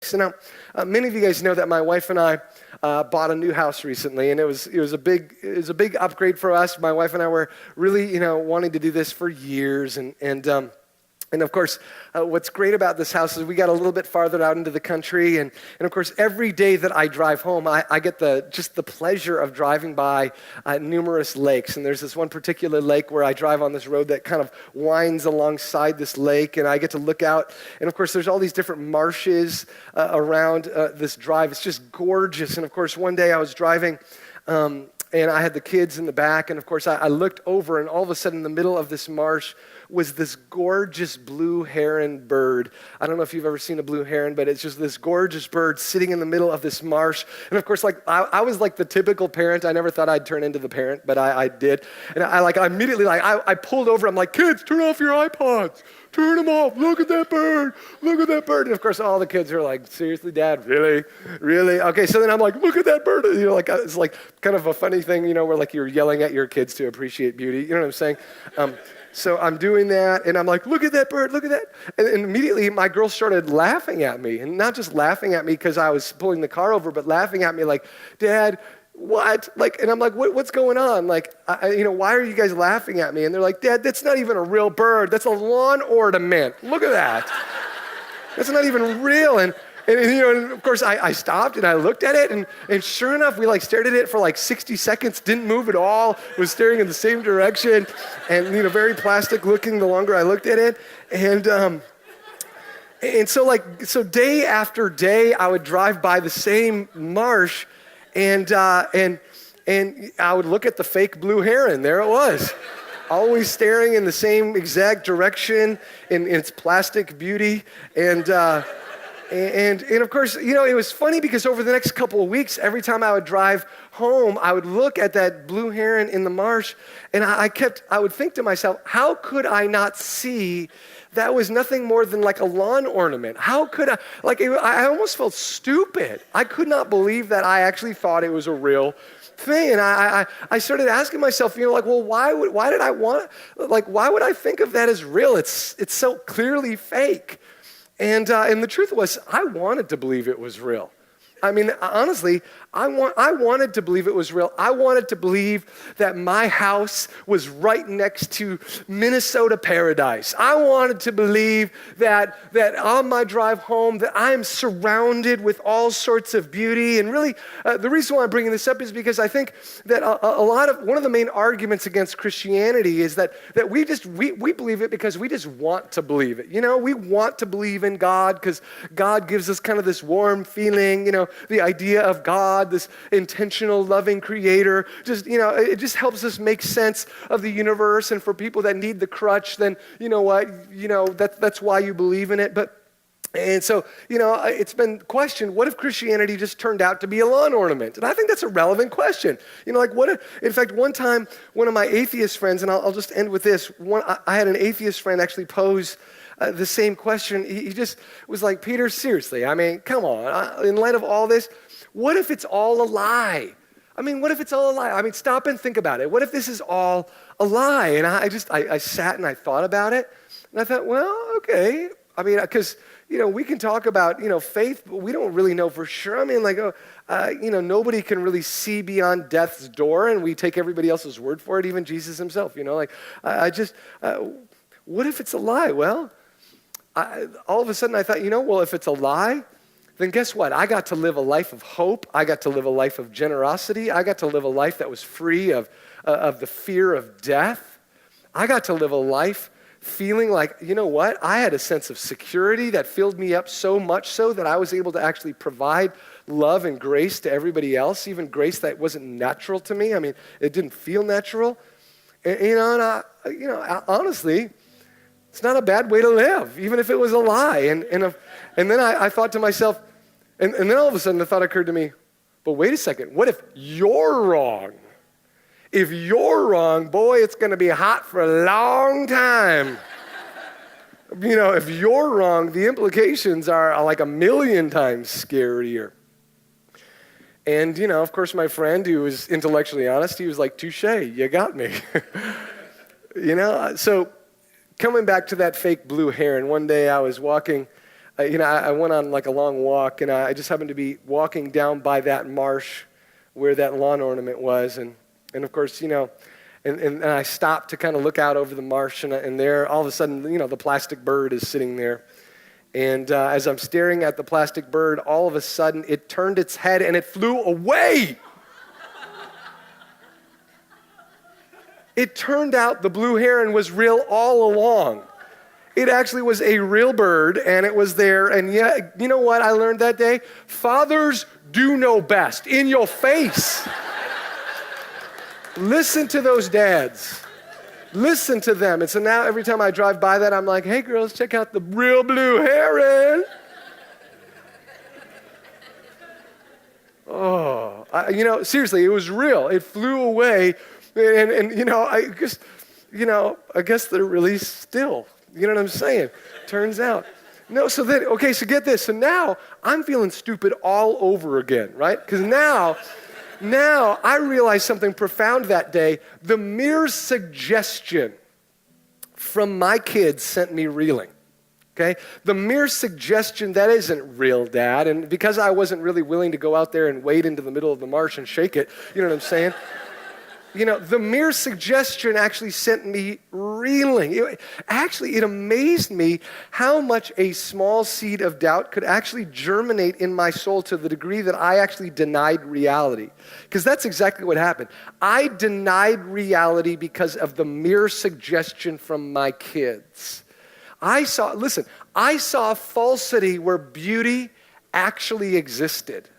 So now, many of you guys know that my wife and I bought a new house recently, and it was a big upgrade for us. My wife and I were really, wanting to do this for years, and of course, what's great about this house is we got a little bit farther out into the country, and of course, every day that I drive home, I get just the pleasure of driving by numerous lakes. And there's this one particular lake where I drive on this road that kind of winds alongside this lake, and I get to look out. And of course, there's all these different marshes around this drive. It's just gorgeous. And of course, one day I was driving, and I had the kids in the back, and of course, I looked over, and all of a sudden, in the middle of this marsh was this gorgeous blue heron bird. I don't know if you've ever seen a blue heron, but it's just this gorgeous bird sitting in the middle of this marsh. And of course, I was like the typical parent. I never thought I'd turn into the parent, but I did. And I immediately, I pulled over. I'm like, kids, turn off your iPods. Turn them off. Look at that bird. Look at that bird. And of course, all the kids are like, seriously, Dad? Really? Really? Okay, so then I'm like, look at that bird. It's like kind of a funny thing, where like you're yelling at your kids to appreciate beauty. You know what I'm saying? So I'm doing that, and I'm like, look at that bird, look at that. And immediately, my girl started laughing at me, and not just laughing at me because I was pulling the car over, but laughing at me like, Dad, what? And I'm like, what's going on? Like, why are you guys laughing at me? And they're like, Dad, that's not even a real bird. That's a lawn ornament. Look at that. That's not even real. And of course, I stopped and I looked at it, and sure enough, we stared at it for 60 seconds, didn't move at all, was staring in the same direction, and very plastic looking the longer I looked at it. And so day after day, I would drive by the same marsh, and I would look at the fake blue heron. There it was. Always staring in the same exact direction in its plastic beauty. And of course, it was funny because over the next couple of weeks, every time I would drive home, I would look at that blue heron in the marsh, and I would think to myself, how could I not see that was nothing more than like a lawn ornament? How could I, I almost felt stupid. I could not believe that I actually thought it was a real thing. And I started asking myself, well, why would I think of that as real? It's so clearly fake. And the truth was, I wanted to believe it was real. I mean, honestly, I wanted to believe it was real. I wanted to believe that my house was right next to Minnesota paradise. I wanted to believe that on my drive home that I'm surrounded with all sorts of beauty. And really, the reason why I'm bringing this up is because I think that one of the main arguments against Christianity is that we believe it because we just want to believe it. We want to believe in God because God gives us kind of this warm feeling, the idea of God, this intentional, loving creator, it just helps us make sense of the universe. And for people that need the crutch, then that's why you believe in it. And so, it's been questioned, what if Christianity just turned out to be a lawn ornament? And I think that's a relevant question. What if, in fact, one time, one of my atheist friends, and I'll just end with this, I had an atheist friend actually pose the same question. He just was like, Peter, seriously, I mean, come on, in light of all this, what if it's all a lie? I mean, what if it's all a lie? I mean, stop and think about it. What if this is all a lie? And I sat and I thought about it, and I thought, well, okay. I mean, because, we can talk about, faith, but we don't really know for sure. I mean, nobody can really see beyond death's door, and we take everybody else's word for it, even Jesus himself, what if it's a lie? Well, all of a sudden I thought, well, if it's a lie, then guess what? I got to live a life of hope. I got to live a life of generosity. I got to live a life that was free of the fear of death. I got to live a life feeling like, I had a sense of security that filled me up so much so that I was able to actually provide love and grace to everybody else, even grace that wasn't natural to me. I mean, it didn't feel natural. And honestly, it's not a bad way to live, even if it was a lie. And then I thought to myself, and then all of a sudden the thought occurred to me, but wait a second, what if you're wrong? If you're wrong, boy, it's going to be hot for a long time. If you're wrong, the implications are like a million times scarier. And, of course, my friend who was intellectually honest, he was like, touche, you got me. So coming back to that fake blue heron, one day I was walking I went on like a long walk, and I just happened to be walking down by that marsh where that lawn ornament was, and of course, and I stopped to kind of look out over the marsh, and there, all of a sudden, the plastic bird is sitting there. And as I'm staring at the plastic bird, all of a sudden, it turned its head and it flew away. It turned out the blue heron was real all along. It actually was a real bird, and it was there. And yeah, you know what I learned that day? Fathers do know best. In your face. Listen to those dads. Listen to them. And so now every time I drive by that, I'm like, hey, girls, check out the real blue heron. Seriously, it was real. It flew away. And I guess they're really still. You know what I'm saying? Turns out. No, so get this. So now I'm feeling stupid all over again, right? Because now I realized something profound that day. The mere suggestion from my kids sent me reeling, okay? The mere suggestion, that isn't real, Dad. And because I wasn't really willing to go out there and wade into the middle of the marsh and shake it, you know what I'm saying? The mere suggestion actually sent me reeling. It amazed me how much a small seed of doubt could actually germinate in my soul to the degree that I actually denied reality. Because that's exactly what happened. I denied reality because of the mere suggestion from my kids. I saw falsity where beauty actually existed.